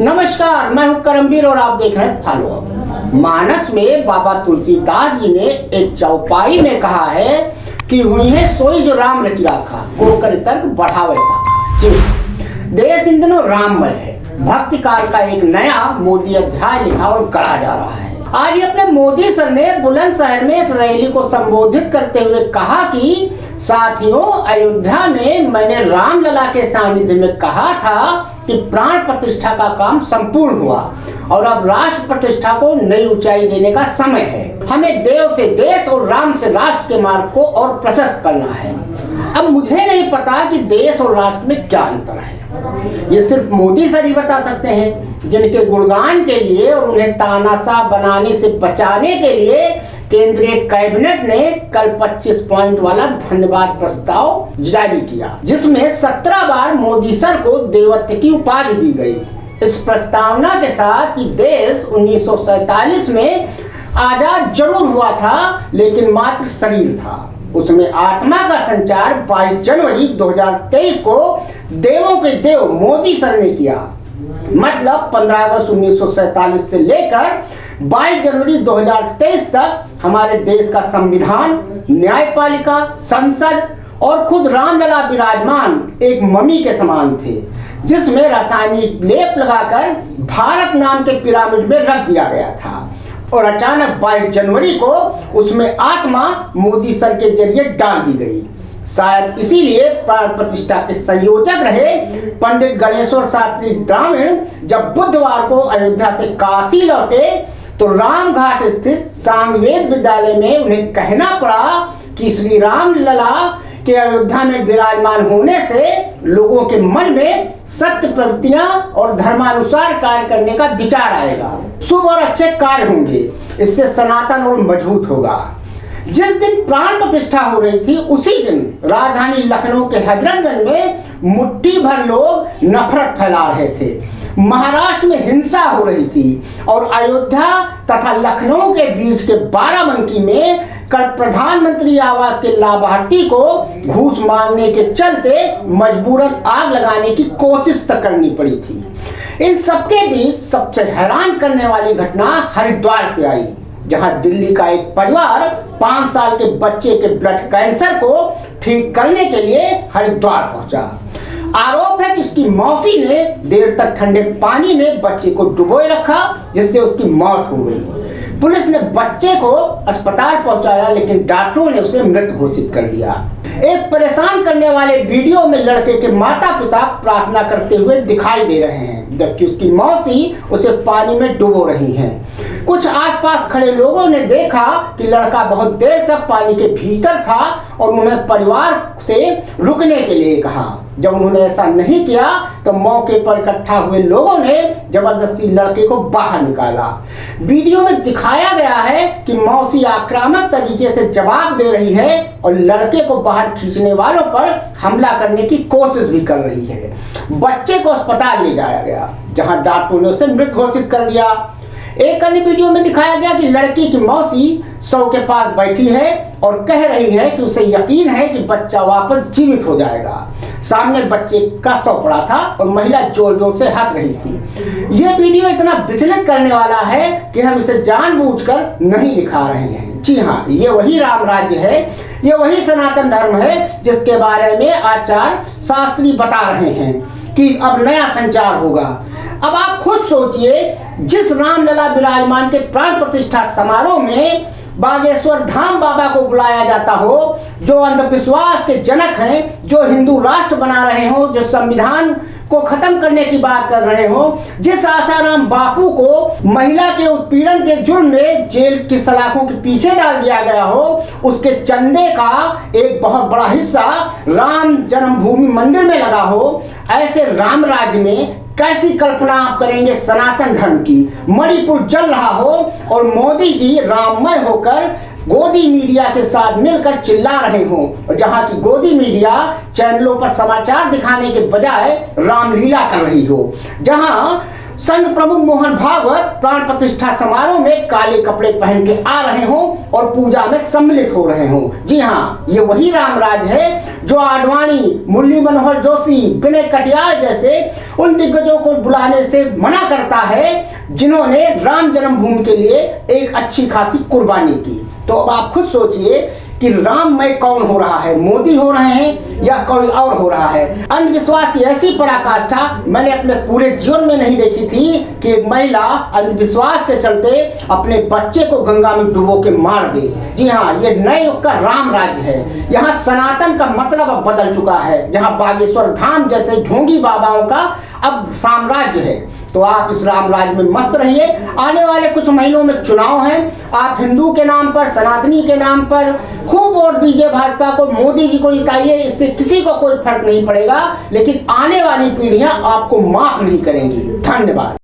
नमस्कार, मैं हूं करमवीर और आप देख रहे हैं फॉलो अप। मानस में बाबा तुलसीदास जी ने एक चौपाई में कहा है कि हुई है सोई जो राम रचि राखा, को कर तर्क बढ़ावे साखा। जी, देश इन दिनों राममय है। भक्ति काल का एक नया मोदी अध्याय लिखा और गढ़ा जा रहा है। आज ही अपने मोदी सर ने बुलंदशहर में एक रैली को संबोधित करते हुए कहा कि साथियों, अयोध्या में मैंने रामलला के सानिध्य में कहा था कि प्राण प्रतिष्ठा का काम संपूर्ण हुआ और अब राष्ट्र प्रतिष्ठा को नई ऊंचाई देने का समय है। हमें देव से देश और राम से राष्ट्र के मार्ग को और प्रशस्त करना है। अब मुझे नहीं पता कि देश और राष्ट्र में क्या अंतर है, ये सिर्फ मोदी सर ही बता सकते हैं, जिनके गुणगान के लिए और उन्हें तानाशाह बनाने से बचाने के लिए केंद्रीय कैबिनेट ने कल 25 पॉइंट वाला धन्यवाद प्रस्ताव जारी किया, जिसमें 17 बार मोदी सर को देवत्व की उपाधि दी गई। इस प्रस्तावना के साथ कि देश 1947 में आजाद जरूर हुआ था, लेकिन मात्र शरीर था। उसमें आत्मा का संचार 22 जनवरी 2023 को देवों के देव मोदी सर ने किया। मतलब 15 अगस्त 1947 से लेकर 22 जनवरी 2023 तक हमारे देश का संविधान, न्यायपालिका, संसद और खुद रामलला विराजमान एक मम्मी के समान थे, जिसमें रासायनिक लेप लगाकर भारत नाम के पिरामिड में रख दिया गया था। और अचानक 22 जनवरी को उसमें आत्मा मोदी सर के जरिए डाल दी गई। शायद इसीलिए प्राण प्रतिष्ठा के संयोजक रहे पंडित गणेश्वर शास्त्री ग्रामीण जब बुधवार को अयोध्या से काशी लौटे तो रामघाट स्थित सांगवेद विद्यालय में उन्हें कहना पड़ा कि श्री रामलला के अयोध्या में विराजमान होने से लोगों के मन में सत्य प्रवृत्तियां और धर्मानुसार कार्य करने का विचार आएगा, शुभ और अच्छे कार्य होंगे, इससे सनातन और मजबूत होगा। जिस दिन प्राण प्रतिष्ठा हो रही थी उसी दिन राजधानी लखनऊ के हजरतगंज में मुट्ठी भर लोग नफरत फैला रहे थे। महाराष्ट्र में हिंसा हो रही थी और अयोध्या तथा लखनऊ के बीच के बाराबंकी में कल प्रधानमंत्री आवास के लाभार्थी को घूस मांगने के चलते मजबूरन आग लगाने की कोशिश तक करनी पड़ी थी। इन सबके बीच सबसे हैरान करने वाली घटना हरिद्वार से आई, जहां दिल्ली का एक परिवार 5 साल के बच्चे के ब्लड कैंसर को ठीक करने के लिए हरिद्वार पहुंचा। आरोप है कि उसकी मौसी ने देर तक ठंडे पानी में बच्चे को डुबोए रखा, जिससे उसकी मौत हो गई। पुलिस ने बच्चे को अस्पताल पहुंचाया, लेकिन डॉक्टरों ने उसे मृत घोषित कर दिया। एक परेशान करने वाले वीडियो में लड़के के माता पिता प्रार्थना करते हुए दिखाई दे रहे हैं, जबकि उसकी मौसी उसे पानी में डुबो रही हैं। कुछ आसपास खड़े लोगों ने देखा कि लड़का बहुत देर तक पानी के भीतर था और उन्हें परिवार से रुकने के लिए कहा। जब उन्होंने ऐसा नहीं किया तो मौके पर इकट्ठा हुए लोगों ने जबरदस्ती लड़के को बाहर निकाला। वीडियो में दिखाया गया है कि मौसी आक्रामक तरीके से जवाब दे रही है और लड़के को बाहर खींचने वालों पर हमला करने की कोशिश भी कर रही है। बच्चे को अस्पताल ले जाया गया, जहां डॉक्टरों ने उसे मृत घोषित कर दिया। एक अन्य वीडियो में दिखाया गया कि लड़की की मौसी शव के पास बैठी है और कह रही है कि उसे यकीन है कि बच्चा वापस जीवित हो जाएगा। सामने बच्चे का शव पड़ा था और महिला जोर जोर से हंस रही थी। यह वीडियो इतना विचलित करने वाला है कि हम इसे जानबूझकर नहीं दिखा रहे हैं। जी हाँ, ये वही राम राज्य है, ये वही सनातन धर्म है जिसके बारे में आचार्य शास्त्री बता रहे हैं कि अब नया संचार होगा। अब आप खुद सोचिए, जिस रामलला विराजमान के प्राण प्रतिष्ठा समारोह में बागेश्वर धाम बाबा को बुलाया जाता हो, जो अंधविश्वास के जनक हैं, जो हिंदू राष्ट्र बना रहे हो, जो संविधान को खत्म करने की बात कर रहे हो, जिस आसाराम बापू को महिला के उत्पीड़न के जुर्म में जेल की सलाखों के पीछे डाल दिया गया हो, उसके चंदे का एक बहुत बड़ा हिस्सा राम जन्मभूमि मंदिर में लगा हो, ऐसे राम राज्य में कैसी कल्पना आप करेंगे सनातन धर्म की। मणिपुर जल रहा हो और मोदी जी राममय होकर गोदी मीडिया के साथ मिलकर चिल्ला रहे हों, और जहां की गोदी मीडिया चैनलों पर समाचार दिखाने के बजाय रामलीला कर रही हो, जहां संघ प्रमुख मोहन भागवत प्राण प्रतिष्ठा समारोह में काले कपड़े पहन के आ रहे हों और पूजा में सम्मिलित हो रहे हों। जी हाँ, ये वही रामराज है जो आडवाणी, मुरली मनोहर जोशी, विनय कटियार जैसे उन दिग्गजों को बुलाने से मना करता है जिन्होंने राम जन्मभूमि के लिए एक अच्छी खासी कुर्बानी की। तो अब आप खुद सोचिए कि राममय कौन हो रहा है, मोदी हो रहे हैं या कोई और हो रहा है। अंधविश्वास की ऐसी पराकाष्ठा मैंने अपने पूरे जीवन में नहीं देखी थी कि एक महिला अंधविश्वास के चलते अपने बच्चे को गंगा में डुबो के मार दे। जी हाँ, ये नए युग का राम राज्य है। यहाँ सनातन का मतलब अब बदल चुका है, जहाँ बागेश्वर धाम जैसे ढोंगी बाबाओं का अब साम्राज्य है। तो आप इस राम राज्य में मस्त रहिए। आने वाले कुछ महीनों में चुनाव हैं, आप हिंदू के नाम पर, सनातनी के नाम पर खूब वोट दीजिए भाजपा को, मोदी जी को जिताइए, इससे किसी को कोई फर्क नहीं पड़ेगा, लेकिन आने वाली पीढ़ियां आपको माफ नहीं करेंगी। धन्यवाद।